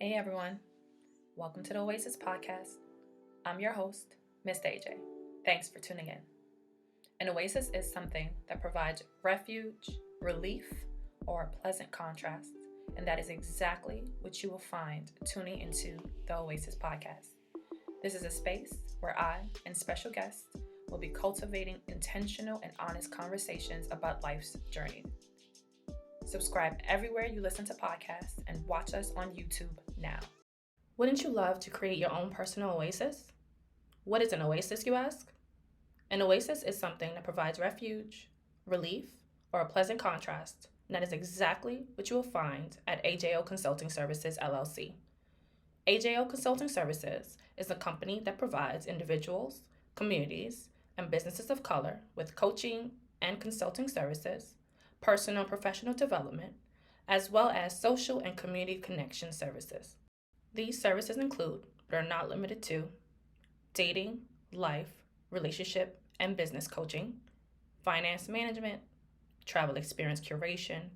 Hey everyone, welcome to the Oasis podcast. I'm your host, Miss AJ. Thanks for tuning in. An oasis is something that provides refuge, relief, or a pleasant contrast, and that is exactly what you will find tuning into the Oasis podcast. This is a space where I and special guests will be cultivating intentional and honest conversations about life's journey. Subscribe everywhere you listen to podcasts and watch us on YouTube now. Wouldn't you love to create your own personal oasis? What is an oasis, you ask? An oasis is something that provides refuge, relief, or a pleasant contrast, and that is exactly what you will find at AJO Consulting Services, LLC. AJO Consulting Services is a company that provides individuals, communities, and businesses of color with coaching and consulting services, personal and professional development, as well as social and community connection services. These services include, but are not limited to, dating, life, relationship, and business coaching, finance management, travel experience curation,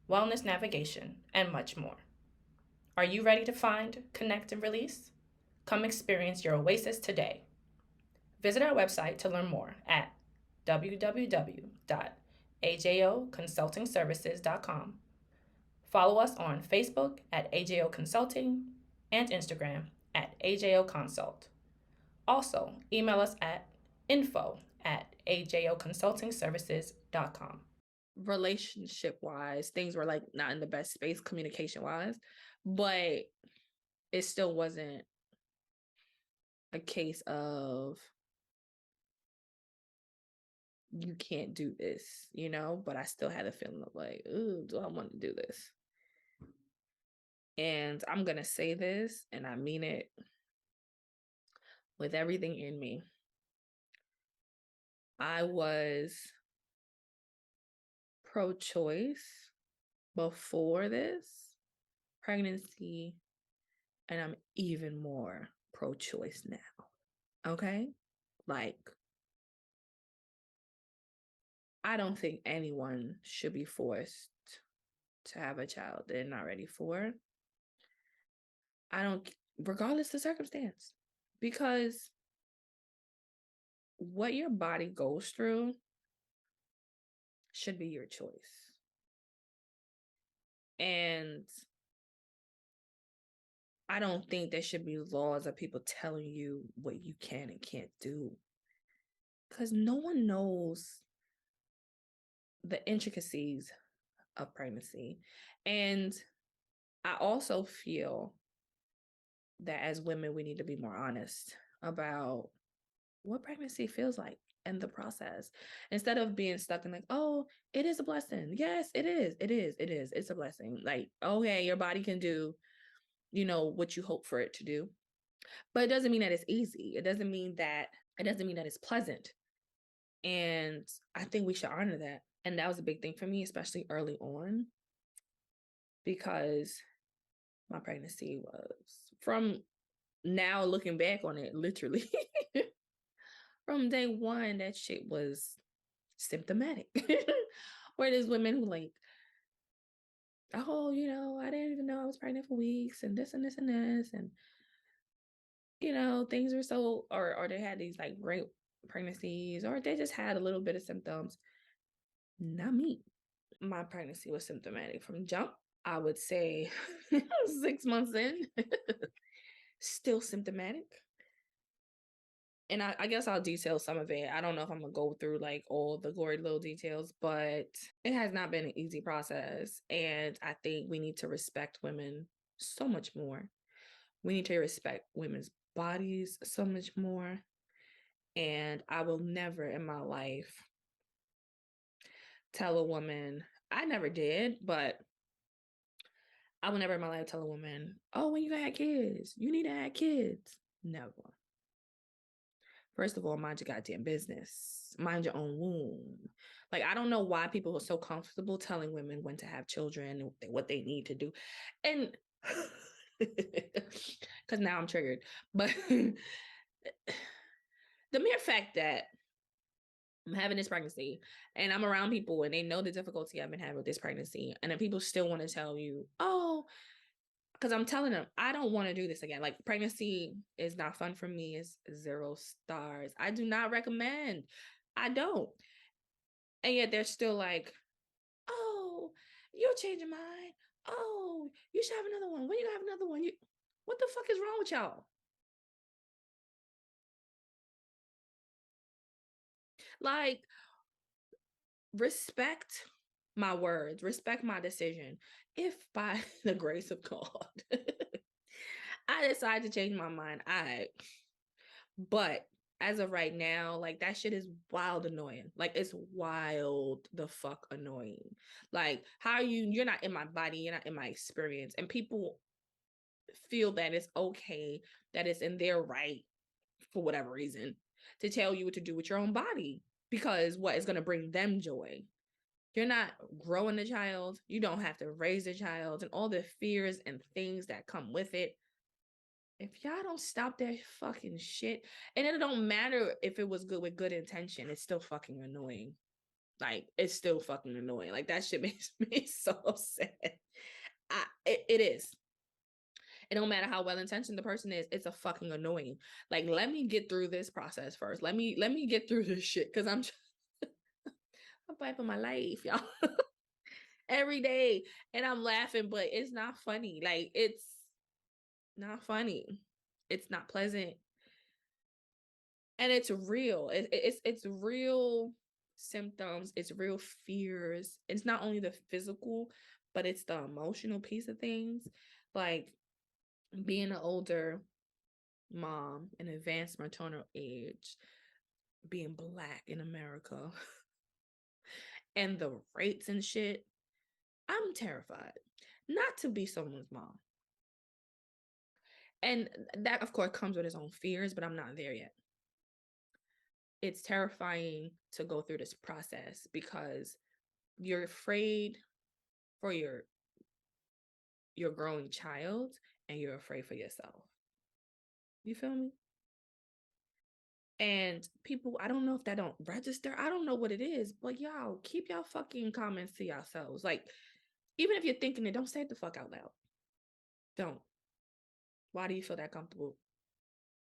wellness navigation, and much more. Are you ready to find, connect, and release? Come experience your oasis today. Visit our website to learn more at www.ajoconsultingservices.com. Follow us on Facebook at AJO Consulting and Instagram at AJO Consult. Also, email us at info@ajoconsultingservices.com. Relationship-wise, things were like not in the best space communication-wise, but it still wasn't a case of you can't do this, but I still had a feeling of like, ooh, do I want to do this? And I'm going to say this, and I mean it with everything in me. I was pro-choice before this pregnancy, and I'm even more pro-choice now. Okay? Like, I don't think anyone should be forced to have a child they're not ready for. Regardless of circumstance, because what your body goes through should be your choice. And I don't think there should be laws of people telling you what you can and can't do, because no one knows the intricacies of pregnancy. And I also feel that as women, we need to be more honest about what pregnancy feels like and the process, instead of being stuck in like, oh, it is a blessing. Yes, it is. It's a blessing. Like, okay, your body can do, what you hope for it to do. But it doesn't mean that it's easy. It doesn't mean that it's pleasant. And I think we should honor that. And that was a big thing for me, especially early on, because my pregnancy was, from now looking back on it, literally from day one, that shit was symptomatic. Where there's women who like, oh, I didn't even know I was pregnant for weeks and this and this and this. And, things were so, or they had these like great pregnancies, or they just had a little bit of symptoms. Not me. My pregnancy was symptomatic from jump. I would say 6 months in, still symptomatic. And I guess I'll detail some of it. I don't know if I'm going to go through like all the gory little details, but it has not been an easy process. And I think we need to respect women so much more. We need to respect women's bodies so much more. And I will never in my life tell a woman, I never did, but I will never in my life tell a woman, oh, when you gonna have kids, you need to have kids. Never. First of all, mind your goddamn business. Mind your own womb. Like, I don't know why people are so comfortable telling women when to have children and what they need to do. And because now I'm triggered. But the mere fact that I'm having this pregnancy and I'm around people and they know the difficulty I've been having with this pregnancy, and then people still want to tell you, oh, because I'm telling them I don't want to do this again. Like, pregnancy is not fun for me. It's 0 stars. I do not recommend. I don't. And yet they're still like, oh, you'll change your mind. Oh, you should have another one. When you have another one? What the fuck is wrong with y'all? Like, respect my words, respect my decision. If by the grace of God I decide to change my mind, but as of right now, like, that shit is wild annoying. Like, it's wild the fuck annoying. Like, how you're not in my body, you're not in my experience, and people feel that it's okay, that it's in their right, for whatever reason, to tell you what to do with your own body, because what is going to bring them joy. You're not growing a child. You don't have to raise a child, and all the fears and things that come with it. If y'all don't stop that fucking shit, and it don't matter if it was good with good intention, it's still fucking annoying. Like, it's still fucking annoying. Like, that shit makes me so upset. It is. It don't matter how well intentioned the person is. It's a fucking annoying. Like, let me get through this process first. Let me get through this shit, because I'm fighting for my life, y'all. Every day, and I'm laughing, but it's not funny. Like, it's not funny. It's not pleasant, and it's real. It's real symptoms. It's real fears. It's not only the physical, but it's the emotional piece of things. Like, being an older mom, an advanced maternal age, being Black in America, and the rates and shit. I'm terrified not to be someone's mom. And that, of course, comes with its own fears, but I'm not there yet. It's terrifying to go through this process because you're afraid for your growing child, and you're afraid for yourself. You feel me? And people, I don't know if that don't register. I don't know what it is, but y'all keep y'all fucking comments to yourselves. Like, even if you're thinking it, don't say it the fuck out loud. Don't. Why do you feel that comfortable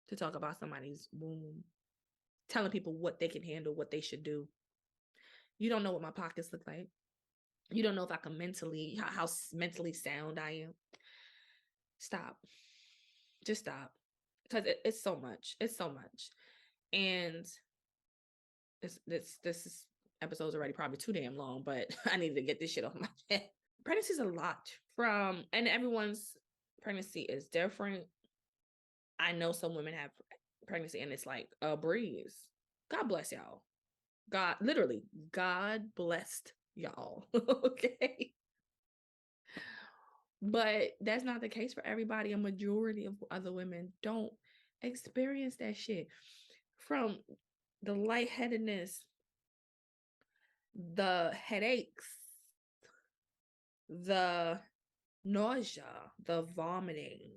to talk about somebody's womb? Telling people what they can handle, what they should do. You don't know what my pockets look like. You don't know if I can how mentally sound I am. Stop. Just stop. Because it's so much. It's so much. And this episode's already probably too damn long, but I needed to get this shit off my head. Pregnancy is a lot, and everyone's pregnancy is different. I know some women have pregnancy and it's like a breeze. God bless y'all. God, literally, God blessed y'all. Okay. But that's not the case for everybody. A majority of other women don't experience that shit. From the lightheadedness, the headaches, the nausea, the vomiting,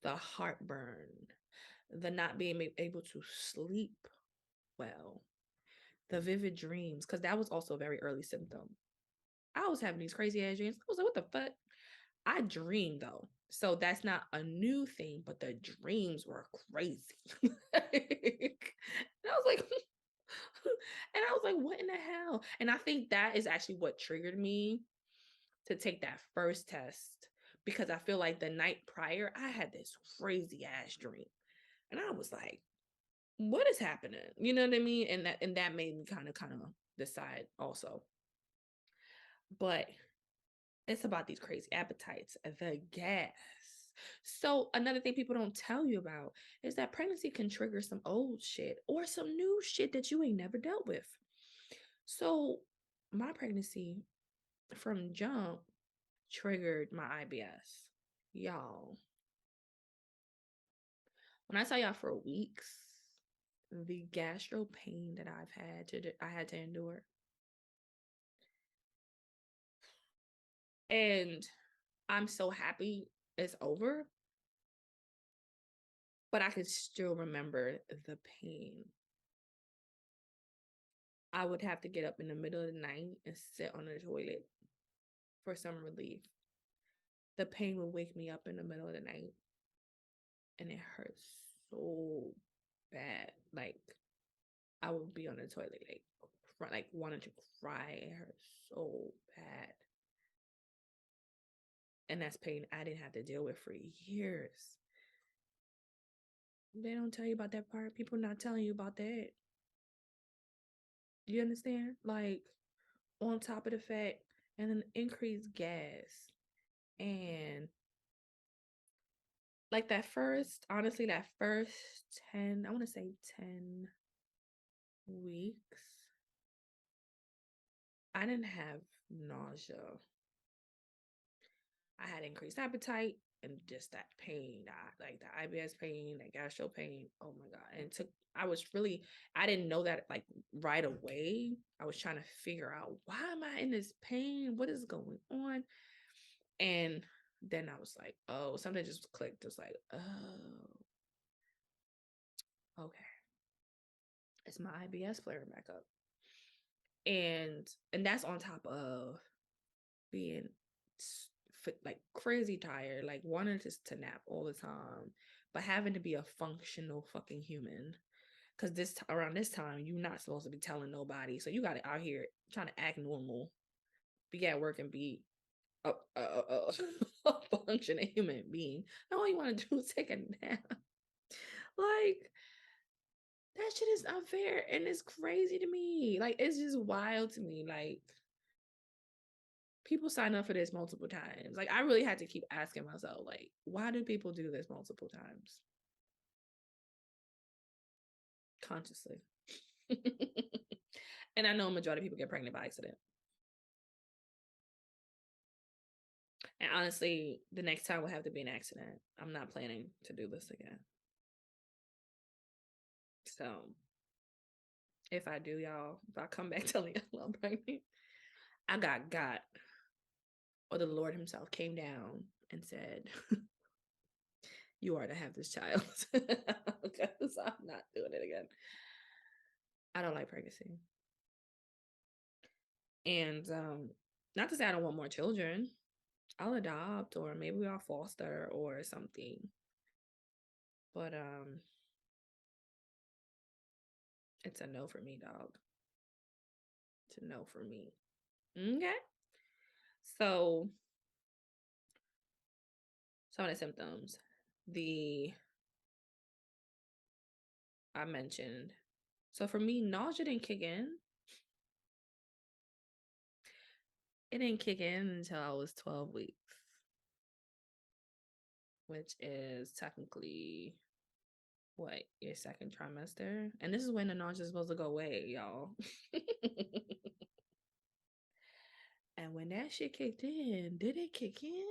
the heartburn, the not being able to sleep well, the vivid dreams, because that was also a very early symptom. I was having these crazy ass dreams. I was like, what the fuck? I dream though. So that's not a new thing, but the dreams were crazy. And I was like, what in the hell? And I think that is actually what triggered me to take that first test, because I feel like the night prior, I had this crazy ass dream. And I was like, what is happening? You know what I mean? And that made me kind of decide also. But it's about these crazy appetites, the gas. So another thing people don't tell you about is that pregnancy can trigger some old shit or some new shit that you ain't never dealt with. So my pregnancy from jump triggered my IBS. Y'all, when I tell y'all, for weeks, the gastro pain that I had to endure. And I'm so happy it's over, but I can still remember the pain. I would have to get up in the middle of the night and sit on the toilet for some relief. the pain would wake me up in the middle of the night, and it hurts so bad. Like I would be on the toilet, like wanting to cry. It hurts so bad, and that's pain I didn't have to deal with for years. They don't tell you about that part. People not telling you about that. You understand? Like on top of the fact, and then increased gas, and like that first, honestly, that first 10, I want to say 10 weeks, I didn't have nausea. I had increased appetite and just that pain, like the IBS pain, that gastro pain. Oh my God. And I didn't know that like right away. I was trying to figure out, why am I in this pain? What is going on? And then I was like, oh, something just clicked. It was like, oh, okay. It's my IBS flaring back up. And that's on top of being like crazy tired, like wanting to nap all the time, but having to be a functional fucking human. Cause around this time, you're not supposed to be telling nobody, so you got it out here trying to act normal, be at work and be a functioning human being. All you want to do is take a nap. Like that shit is unfair and it's crazy to me. Like it's just wild to me. Like people sign up for this multiple times. Like I really had to keep asking myself, like, why do people do this multiple times? Consciously. And I know a majority of people get pregnant by accident. And honestly, the next time will have to be an accident. I'm not planning to do this again. So if I do, y'all, if I come back telling y'all I'm pregnant, I got, or the Lord himself came down and said, you are to have this child. Because I'm not doing it again. I don't like pregnancy. And not to say I don't want more children. I'll adopt, or maybe I'll foster or something. But it's a no for me, dog. It's a no for me. Okay. So some of the symptoms. I mentioned. So for me, nausea didn't kick in. It didn't kick in until I was 12 weeks, which is technically what, your second trimester. And this is when the nausea is supposed to go away, y'all. And when that shit kicked in, did it kick in?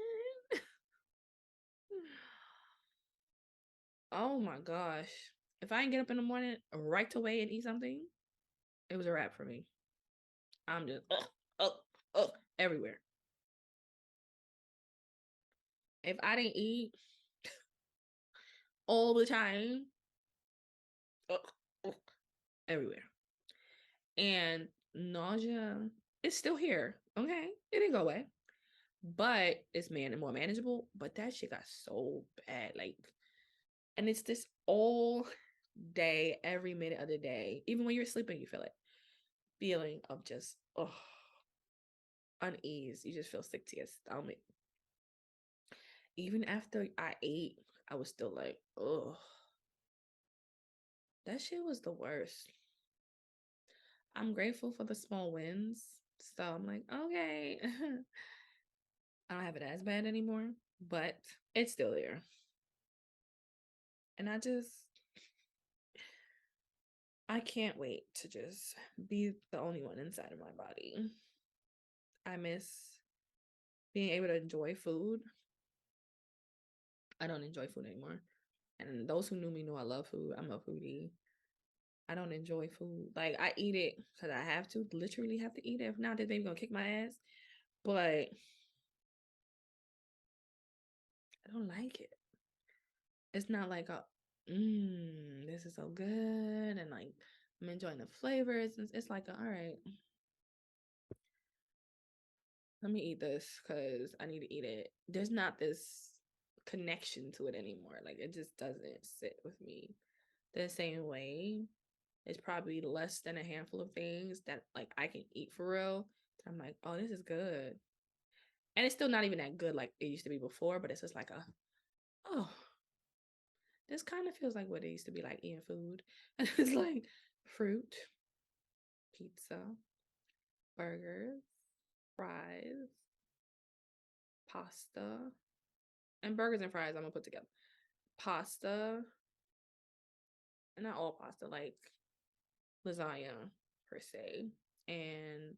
Oh my gosh. If I didn't get up in the morning right away and eat something, it was a wrap for me. I'm just everywhere. If I didn't eat all the time, everywhere. And nausea is still here. Okay. It didn't go away. But it's more manageable. But that shit got so bad. Like, and it's this all day, every minute of the day. Even when you're sleeping, you feel it. Feeling of just unease. You just feel sick to your stomach. Even after I ate, I was still like, ugh. That shit was the worst. I'm grateful for the small wins. So I'm like, okay. I don't have it as bad anymore, but it's still there. And I can't wait to just be the only one inside of my body. I miss being able to enjoy food. I don't enjoy food anymore. And those who knew me know I love food. I'm a foodie. I don't enjoy food. Like I eat it because I have to, literally have to eat it. If not, this baby gonna kick my ass. But I don't like it. It's not like this is so good, and like I'm enjoying the flavors. It's like all right. let me eat this because I need to eat it. There's not this connection to it anymore. Like it just doesn't sit with me the same way. It's probably less than a handful of things that like I can eat for real. I'm like, oh, this is good. And it's still not even that good like it used to be before, but it's just like oh, this kind of feels like what it used to be like eating food. It's like fruit, pizza, burgers, fries, pasta, and burgers and fries I'm gonna put together. Pasta, and not all pasta, like lasagna per se, and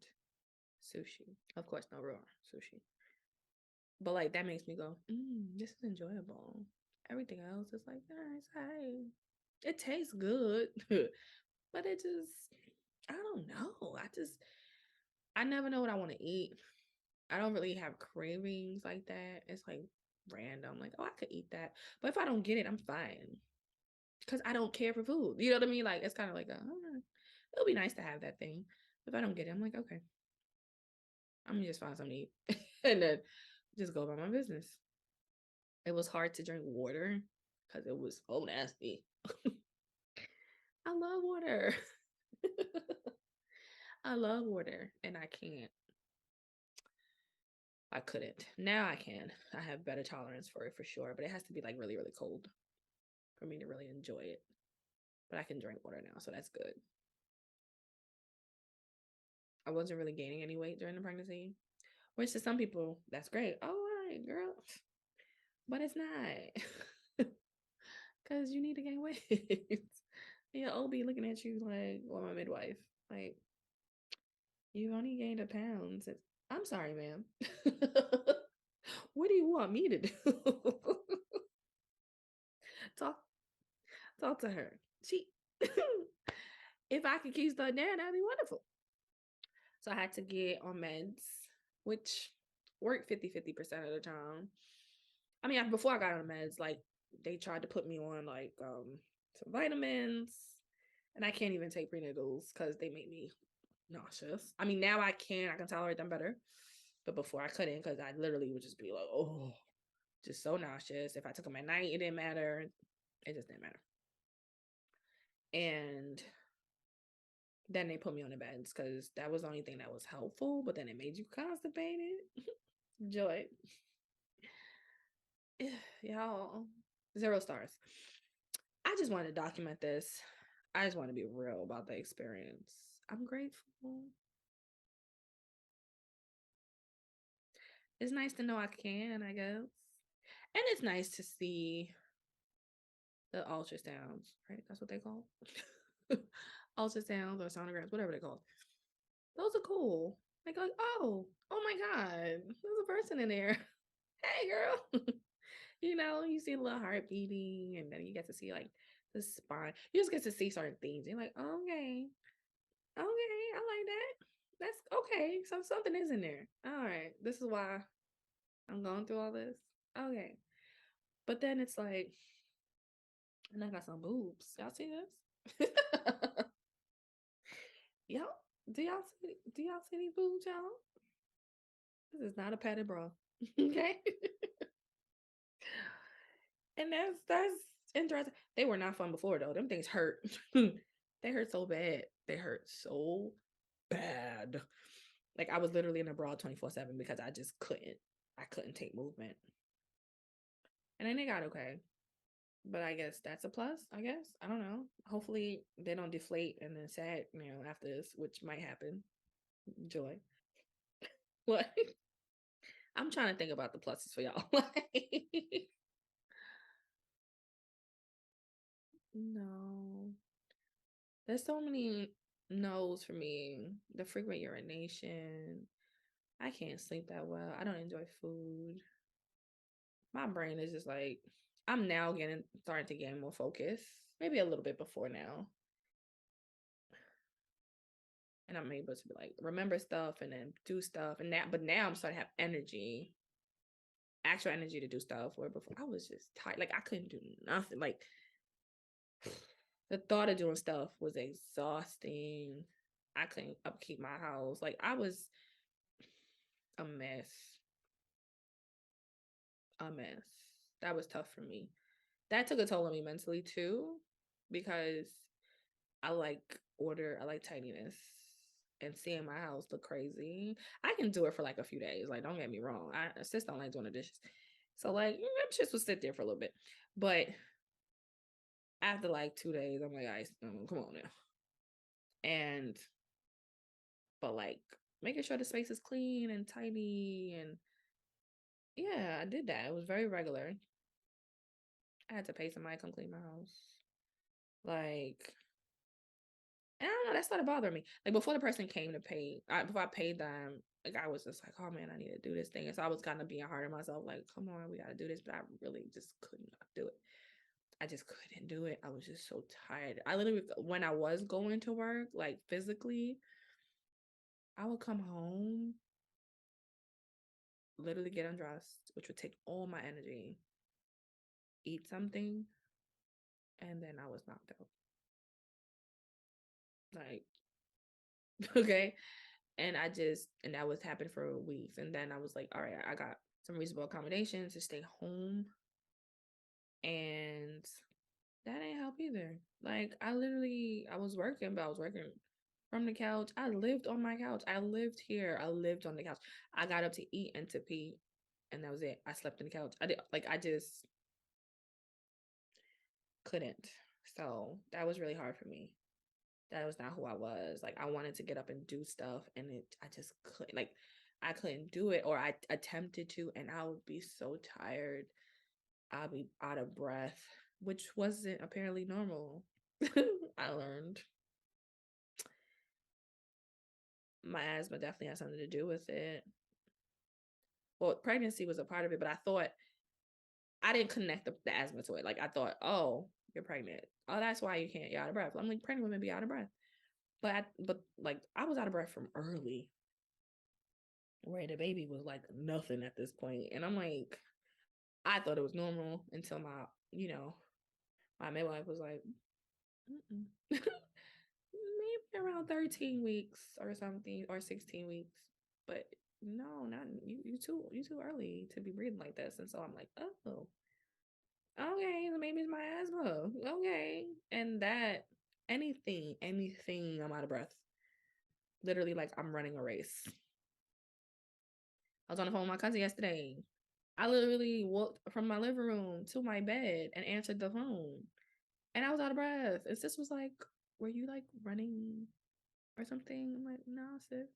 sushi. Of course, no raw sushi. But like that makes me go, this is enjoyable. Everything else is like, nice, hey. It tastes good. But it just I don't know. I never know what I want to eat. I don't really have cravings like that. It's like random. Like, oh, I could eat that. But if I don't get it, I'm fine. Because I don't care for food. You know what I mean? Like, it's kind of like, it'll be nice to have that thing. If I don't get it, I'm like, okay, I'm going to just find something to eat. And then just go about my business. It was hard to drink water because it was so nasty. I love water. I love water. And I couldn't. Now I can. I have better tolerance for it for sure. But it has to be like really, really cold for me to really enjoy it. But I can drink water now, so that's good. I wasn't really gaining any weight during the pregnancy, which to some people, that's great. Oh, all right, girl. But it's not. Because you need to gain weight. Yeah, OB looking at you like, well, my midwife. Like, you've only gained a pound. I'm sorry, ma'am. What do you want me to do? talk talk to her. She if I could keep stuff down, that'd be wonderful. So I had to get on meds, which worked 50% of the time. I mean, before I got on the meds, like they tried to put me on like some vitamins, and I can't even take prenatals because they make me nauseous. I mean, now I can tolerate them better, but before I couldn't because I literally would just be like, oh, just so nauseous. If I took them at night, it didn't matter. It just didn't matter. And then they put me on the beds because that was the only thing that was helpful, but then it made you constipated. Joy. Y'all, 0 stars. I just wanted to document this. I just want to be real about the experience. I'm grateful. It's nice to know I can, I guess. And it's nice to see the ultrasounds, right? That's what they call ultrasounds or sonograms, whatever they call. Those are cool. Like, oh my God, there's a person in there. Hey, girl. You see a little heart beating, and then you get to see like the spine. You just get to see certain things. You're like, okay, I like that. That's okay. So something is in there. All right, this is why I'm going through all this. Okay, but then it's like, and I got some boobs. Y'all see this? y'all, do y'all see these boobs, y'all? This is not a padded bra. Okay. And that's interesting. They were not fun before though. Them things hurt. They hurt so bad. They hurt so bad. Like I was literally in a bra 24/7 because I just couldn't. I couldn't take movement. And then they got okay. But I guess that's a plus, I guess. I don't know. Hopefully they don't deflate and then sag, after this, which might happen. Joy. What? I'm trying to think about the pluses for y'all. No. There's so many no's for me. The frequent urination. I can't sleep that well. I don't enjoy food. My brain is just like I'm now starting to gain more focus. Maybe a little bit before now. And I'm able to be like remember stuff and then do stuff. But now I'm starting to have energy. Actual energy to do stuff where before I was just tired. Like I couldn't do nothing. Like the thought of doing stuff was exhausting. I couldn't upkeep my house. Like I was a mess. A mess. That was tough for me. That took a toll on me mentally too, because I like order, I like tidiness, and seeing my house look crazy. I can do it for like a few days. Like, don't get me wrong. I sis don't like doing the dishes. So like, them shits will sit there for a little bit. But after like 2 days, I'm like, guys, come on now. And but like making sure the space is clean and tidy, and yeah, I did that. It was very regular. I had to pay somebody to come clean my house. Like, and I don't know, that started bothering me. Like before the person came to pay, before I paid them, like I was just like, oh man, I need to do this thing. And so I was kind of being hard on myself, like, come on, we gotta do this. But I really just could not do it. I just couldn't do it. I was just so tired. I literally, when I was going to work, like physically, I would come home, literally get undressed, which would take all my energy, eat something, and then I was knocked out. Like, okay. And that was happening for weeks. And then I was like, all right, I got some reasonable accommodations to stay home. And that ain't help either. Like, I was working, but I was working from the couch. I lived on my couch. I lived here. I lived on the couch. I got up to eat and to pee, and that was it. I slept on the couch. I just couldn't. So that was really hard for me. That was not who I was. Like, I wanted to get up and do stuff, and I just couldn't. Like, I couldn't do it, or I attempted to, and I would be so tired. I'll be out of breath, which wasn't apparently normal. I learned my asthma definitely has something to do with it. Well, pregnancy was a part of it, but I didn't connect the asthma to it. Like, I thought, oh, you're pregnant. Oh, that's why you're out of breath. I'm like, pregnant women be out of breath. But like, I was out of breath from early, where the baby was like nothing at this point. And I'm like, I thought it was normal until my midwife was like, maybe around 13 weeks or something, or 16 weeks. But no, not you. You too early to be breathing like this. And so I'm like, oh, okay, so maybe it's my asthma. Okay, and that anything, I'm out of breath. Literally, like I'm running a race. I was on the phone with my cousin yesterday. I literally walked from my living room to my bed and answered the phone. And I was out of breath. And sis was like, were you like running or something? I'm like, no, sis.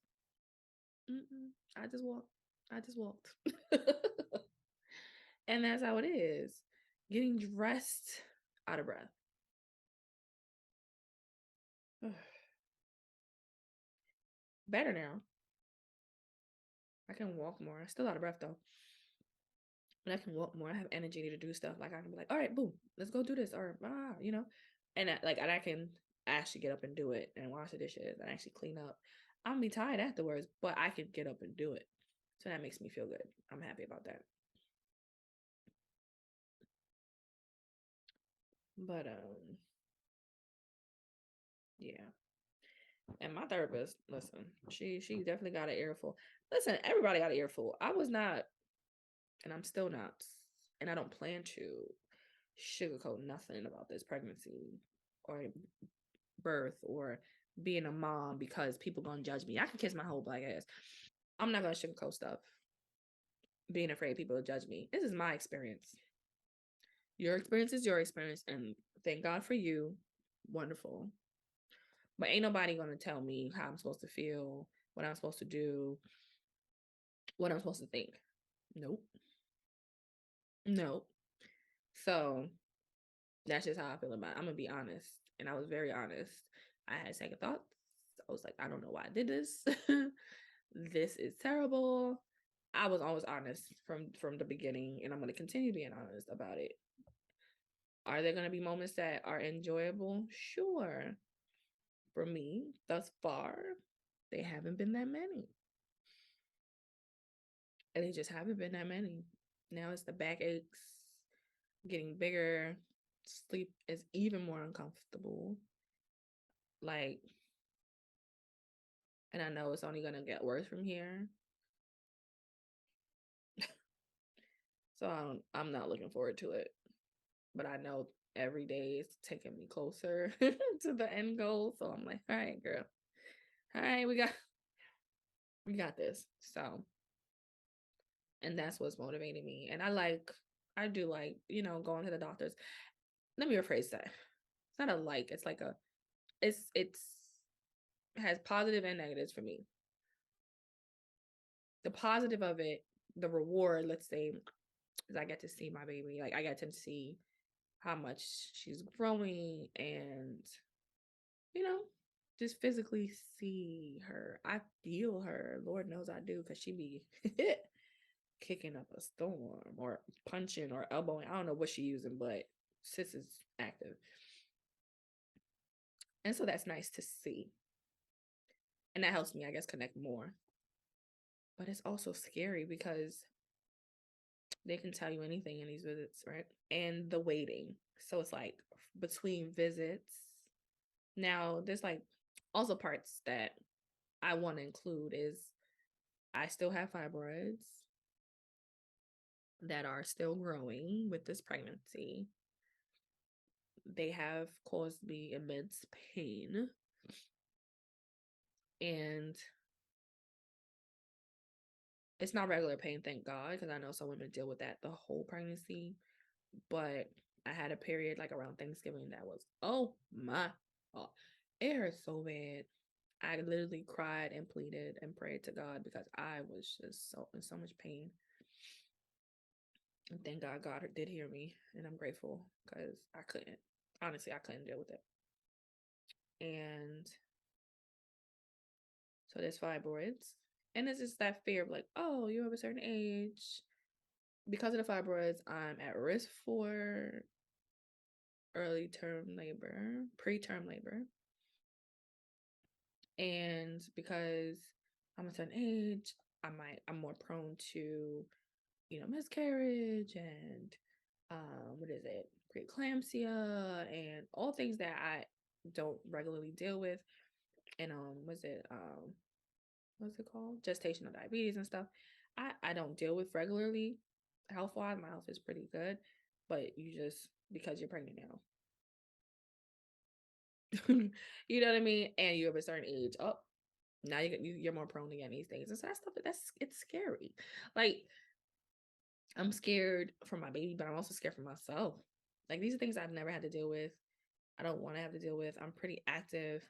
Mm-mm. I just walked. I just walked. And that's how it is. Getting dressed out of breath. Better now. I can walk more. I'm still out of breath though. But I can walk more. I have energy to do stuff. Like I can be like, all right, boom, let's go do this. Or And I can actually get up and do it and wash the dishes and actually clean up. I'm gonna be tired afterwards, but I could get up and do it. So that makes me feel good. I'm happy about that. But yeah. And my therapist, listen, she definitely got an earful. Listen, everybody got an earful. I was not, and I'm still not, and I don't plan to sugarcoat nothing about this pregnancy or birth or being a mom, because people gonna judge me. I can kiss my whole black ass. I'm not gonna sugarcoat stuff. Being afraid people will judge me. This is my experience. Your experience is your experience, and thank God for you. Wonderful. But ain't nobody gonna tell me how I'm supposed to feel, what I'm supposed to do, what I'm supposed to think. Nope. Nope. So that's just how I feel about it. I'm gonna be honest. And I was very honest. I had second thoughts. I was like, I don't know why I did this. This is terrible. I was always honest from the beginning, and I'm gonna continue being honest about it. Are there gonna be moments that are enjoyable? Sure. For me, thus far, they haven't been that many. And they just haven't been that many. Now it's the backaches getting bigger. Sleep is even more uncomfortable. Like, and I know it's only gonna get worse from here. So I'm not looking forward to it. But I know every day is taking me closer to the end goal. So I'm like, all right, girl. All right, we got this. So, and that's what's motivating me. And I do like, going to the doctors. Let me rephrase that. It's not a like, it's like it's has positive and negatives for me. The positive of it, the reward, let's say, is I get to see my baby. Like I get to see how much she's growing and, you know, just physically see her. I feel her. Lord knows I do, because she be kicking up a storm or punching or elbowing. I don't know what she's using, but sis is active. And so that's nice to see. And that helps me, I guess, connect more. But it's also scary because they can tell you anything in these visits, right? And the waiting. So it's like between visits. Now, there's like also parts that I want to include is I still have fibroids that are still growing with this pregnancy. They have caused me immense pain. And it's not regular pain, thank God, because I know some women deal with that the whole pregnancy. But I had a period like around Thanksgiving that was, oh my God, it hurt so bad. I literally cried and pleaded and prayed to God because I was just so in so much pain. And thank God, God did hear me, and I'm grateful because I couldn't. Honestly, I couldn't deal with it. And so there's fibroids. And it's just that fear of like, oh, you're of a certain age. Because of the fibroids, I'm at risk for early term labor, preterm labor. And because I'm a certain age, I'm more prone to, miscarriage and what is it? Preeclampsia and all things that I don't regularly deal with. And what's it called? Gestational diabetes and stuff. I don't deal with regularly health wise. My health is pretty good, but you just because you're pregnant now. You know what I mean? And you're of a certain age. Oh, now you're more prone to getting these things. And so that stuff it's scary. Like I'm scared for my baby, but I'm also scared for myself. Like these are things I've never had to deal with. I don't want to have to deal with. I'm pretty active.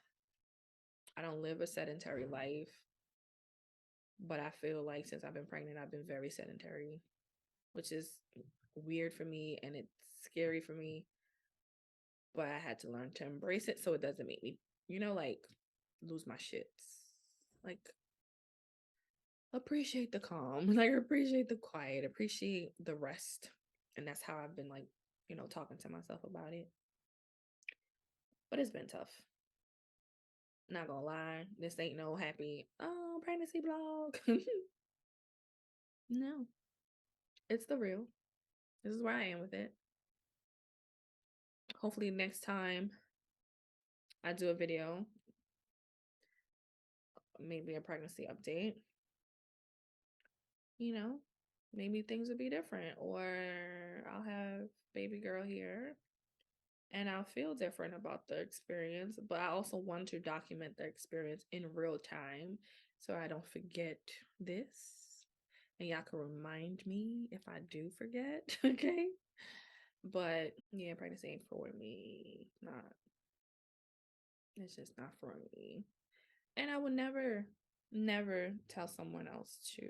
I don't live a sedentary life. But I feel like since I've been pregnant, I've been very sedentary, which is weird for me and it's scary for me. But I had to learn to embrace it so it doesn't make me, like lose my shits. Like appreciate the calm, like appreciate the quiet, appreciate the rest. And that's how I've been like, talking to myself about it. But it's been tough. Not gonna lie, this ain't no happy pregnancy blog. No, it's the real. This is where I am with it. Hopefully next time I do a video, maybe a pregnancy update, maybe things will be different, or I'll have baby girl here and I'll feel different about the experience. But I also want to document the experience in real time so I don't forget this. And y'all can remind me if I do forget, okay? But yeah, pregnancy ain't for me. It's just not for me. And I would never tell someone else to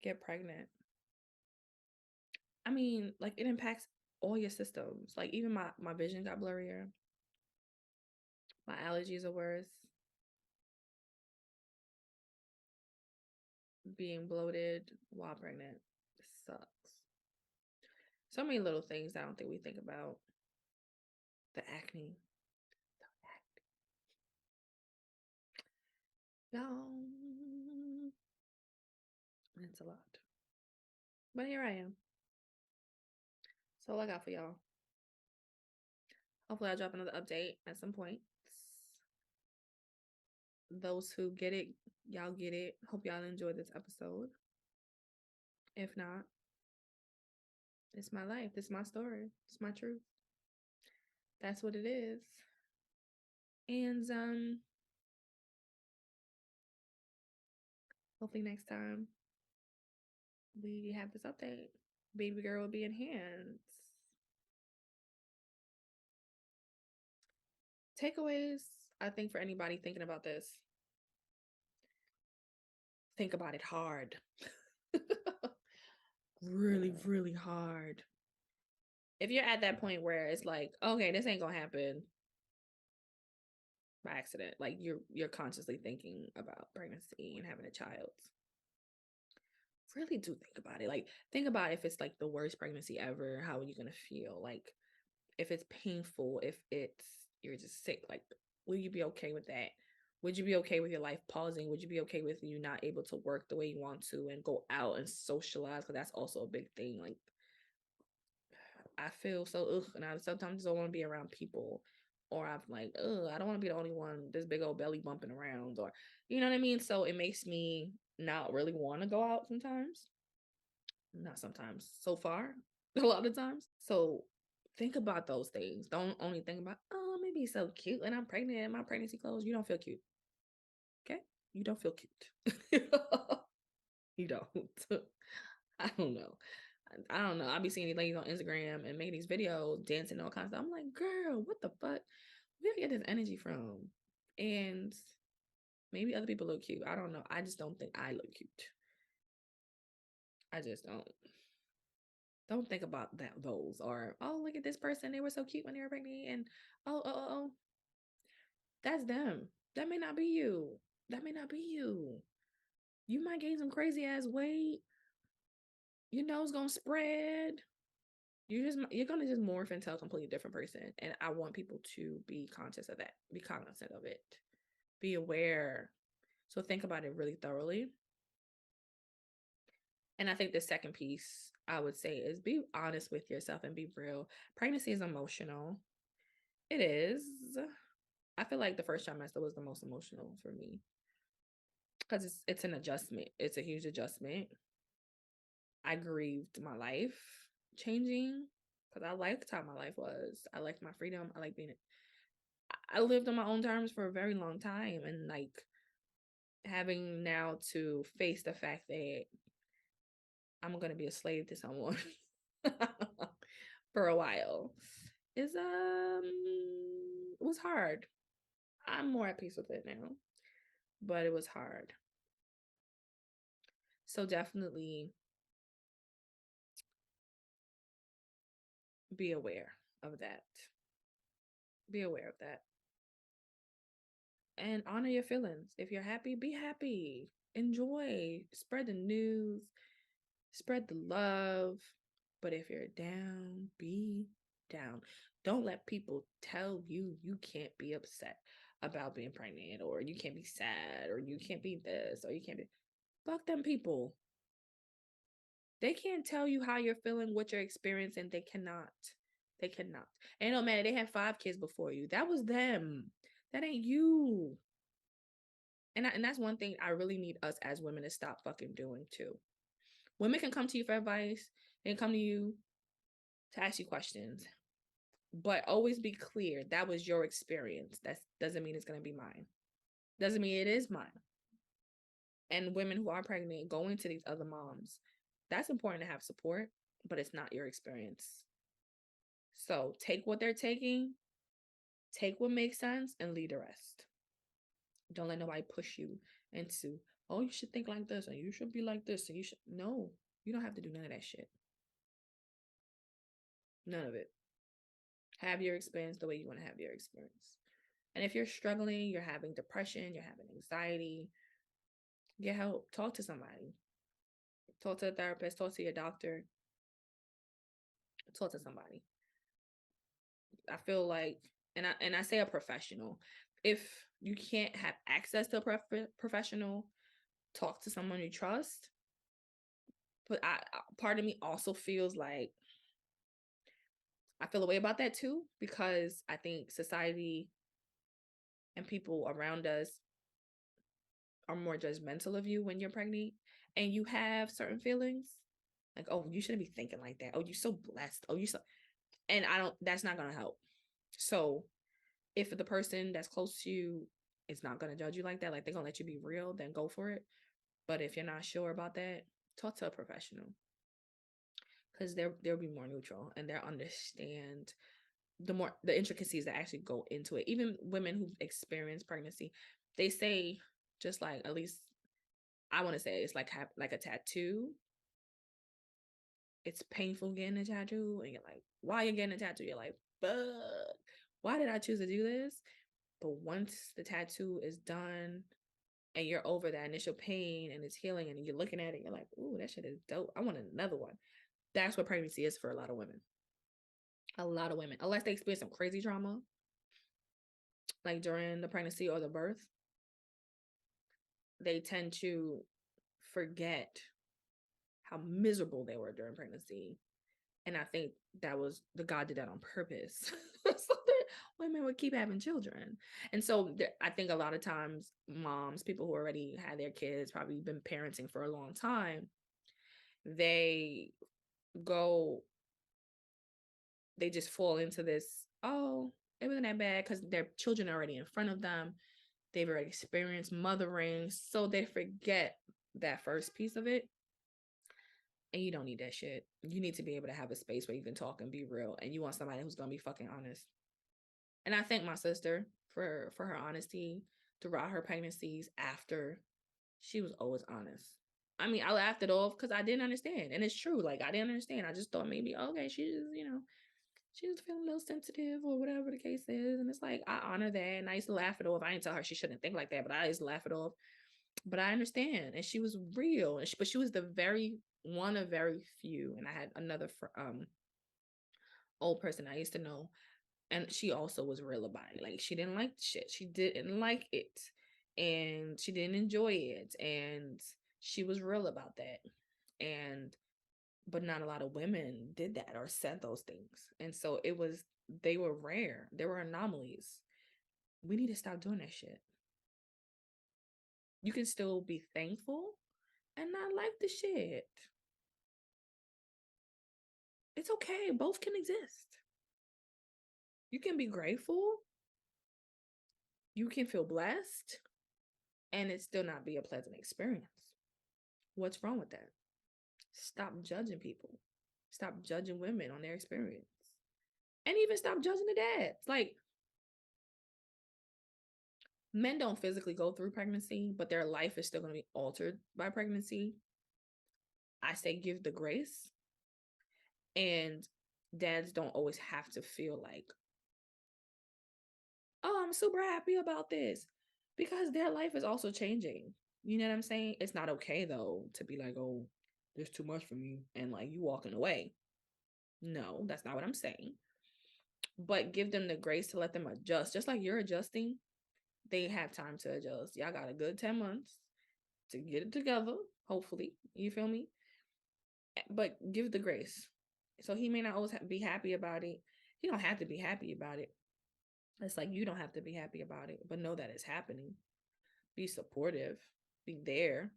get pregnant. I mean, like it impacts all your systems. Like even my vision got blurrier. My allergies are worse. Being bloated while pregnant sucks. So many little things I don't think we think about. The acne. No. It's a lot. But here I am. So all I got for y'all. Hopefully I'll drop another update at some point. Those who get it, y'all get it. Hope y'all enjoyed this episode. If not, it's my life. It's my story. It's my truth. That's what it is. And hopefully next time we have this update, baby girl will be in hands. Takeaways, I think, for anybody thinking about this, think about it hard. Really, really hard. If you're at that point where it's like, okay, this ain't gonna happen by accident, like you're consciously thinking about pregnancy and having a child, really do think about it. Like, think about if it's like the worst pregnancy ever, how are you gonna feel? Like, if it's painful, if it's you're just sick, like, will you be okay with that? Would you be okay with your life pausing? Would you be okay with you not able to work the way you want to and go out and socialize? Because that's also a big thing. Like, I feel so and I sometimes don't want to be around people, or I'm like, I don't want to be the only one this big old belly bumping around, or you know what I mean. So it makes me not really want to go out sometimes. Not sometimes. So far, a lot of times. So think about those things. Don't only think about, oh, maybe he's so cute and I'm pregnant and my pregnancy clothes. You don't feel cute. Okay? You don't feel cute. You don't. I don't know. I don't know. I be seeing these ladies on Instagram and making these videos, dancing and all kinds of stuff. I'm like, girl, what the fuck? Where do you get this energy from? And maybe other people look cute. I don't know. I just don't think I look cute. I just don't. Don't think about those, or, oh, look at this person. They were so cute when they were pregnant. And oh, that's them. That may not be you. That may not be you. You might gain some crazy ass weight. Your nose gonna spread. You're gonna just morph into a completely different person. And I want people to be conscious of that. Be cognizant of it. Be aware. So think about it really thoroughly. And I think the second piece I would say is be honest with yourself and be real. Pregnancy is emotional. It is. I feel like the first trimester was the most emotional for me because it's an adjustment. It's a huge adjustment. I grieved my life changing because I liked how my life was. I liked my freedom. I like being. I lived on my own terms for a very long time, and like having now to face the fact that I'm gonna be a slave to someone for a while is it was hard. I'm more at peace with it now, but it was hard. So definitely be aware of that. Be aware of that. And honor your feelings. If you're happy, be happy. Enjoy. Spread the news. Spread the love. But if you're down, be down. Don't let people tell you you can't be upset about being pregnant, or you can't be sad, or you can't be this, or you can't be. Fuck them people. They can't tell you how you're feeling, what you're experiencing. They cannot. They cannot. And no matter, they had 5 kids before you. That was them. That ain't you. And that's one thing I really need us as women to stop fucking doing too. Women can come to you for advice. They can come to you to ask you questions. But always be clear. That was your experience. That doesn't mean it's going to be mine. Doesn't mean it is mine. And women who are pregnant going to these other moms, that's important to have support, but it's not your experience. So take what they're taking, take what makes sense, and leave the rest. Don't let nobody push you into, oh, you should think like this, and you should be like this, and you should. No, you don't have to do none of that shit. None of it. Have your experience the way you want to have your experience. And if you're struggling, you're having depression, you're having anxiety, get help. Talk to somebody. Talk to a therapist, talk to your doctor, talk to somebody. I feel like, and I say a professional. If you can't have access to a professional, talk to someone you trust. But part of me also feels like I feel a way about that too, because I think society and people around us are more judgmental of you when you're pregnant and you have certain feelings. Like, oh, you shouldn't be thinking like that. Oh, you're so blessed. Oh, and that's not going to help. So if the person that's close to you is not going to judge you like that, like they're going to let you be real, then go for it. But if you're not sure about that, talk to a professional, because they'll be more neutral and they'll understand the intricacies that actually go into it. Even women who've experienced pregnancy, they say, just like, at least I want to say, it's like a tattoo. It's painful getting a tattoo, and you're like, why you getting a tattoo? You're like, but why did I choose to do this? But once the tattoo is done and you're over that initial pain and it's healing and you're looking at it, you're like, ooh, that shit is dope. I want another one. That's what pregnancy is for a lot of women. A lot of women, unless they experience some crazy trauma, like during the pregnancy or the birth, they tend to forget how miserable they were during pregnancy. And I think that was God did that on purpose. So that women would keep having children. And so I think a lot of times moms, people who already had their kids, probably been parenting for a long time, they just fall into this, oh, it wasn't that bad, because their children are already in front of them. They've already experienced mothering. So they forget that first piece of it. And you don't need that shit. You need to be able to have a space where you can talk and be real. And you want somebody who's going to be fucking honest. And I thank my sister for her honesty throughout her pregnancies. After, she was always honest. I mean, I laughed it off because I didn't understand. And it's true. Like, I didn't understand. I just thought maybe, okay, she was feeling a little sensitive or whatever the case is. And it's like, I honor that. And I used to laugh it off. I didn't tell her she shouldn't think like that, but I used to laugh it off. But I understand. And she was real. But she was one of very few. And I had another old person I used to know, and she also was real about it. Like, she didn't like the shit. She didn't like it, and she didn't enjoy it, and she was real about that. But not a lot of women did that or said those things. And so they were rare. There were anomalies. We need to stop doing that shit. You can still be thankful and not like the shit. It's okay. Both can exist. You can be grateful. You can feel blessed and it still not be a pleasant experience. What's wrong with that? Stop judging people. Stop judging women on their experience. And even stop judging the dads. Like, men don't physically go through pregnancy, but their life is still going to be altered by pregnancy. I say give the grace. And dads don't always have to feel like, oh, I'm super happy about this, because their life is also changing. You know what I'm saying? It's not okay, though, to be like, oh, there's too much for me, and like you walking away. No, that's not what I'm saying. But give them the grace to let them adjust. Just like you're adjusting, they have time to adjust. Y'all got a good 10 months to get it together, hopefully. You feel me? But give the grace. So he may not always be happy about it. He don't have to be happy about it. It's like, you don't have to be happy about it, but know that it's happening. Be supportive. Be there.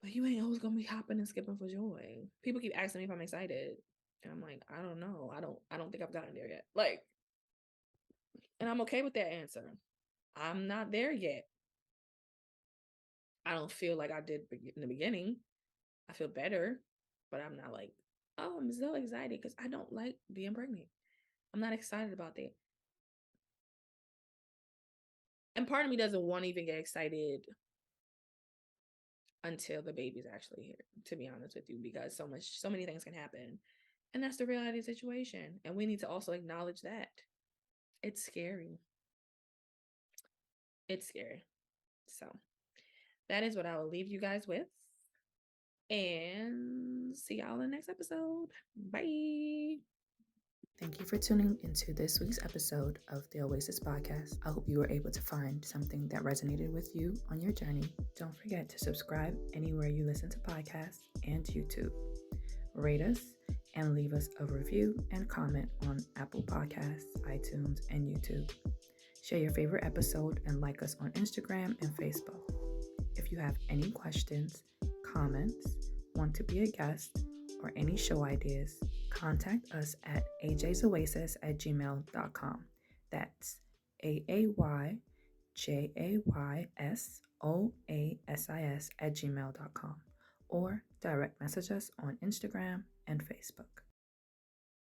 But you ain't always gonna be hopping and skipping for joy. People keep asking me if I'm excited. And I'm like, I don't know. I don't think I've gotten there yet. Like, and I'm okay with that answer. I'm not there yet. I don't feel like I did in the beginning. I feel better, but I'm not like, oh, I'm so excited, because I don't like being pregnant. I'm not excited about that. And part of me doesn't want to even get excited until the baby's actually here, to be honest with you, because so many things can happen. And that's the reality of the situation. And we need to also acknowledge that. It's scary. It's scary. So that is what I will leave you guys with. And see y'all in the next episode. Bye. Thank you for tuning into this week's episode of the Oasis podcast. I hope you were able to find something that resonated with you on your journey. Don't forget to subscribe anywhere you listen to podcasts and YouTube. Rate us and leave us a review and comment on Apple Podcasts, iTunes, and YouTube. Share your favorite episode and like us on Instagram and Facebook. If you have any questions, comments, want to be a guest, or any show ideas, contact us at ajaysoasis@gmail.com. That's AAYJAYSOASIS@gmail.com, or direct message us on Instagram and Facebook.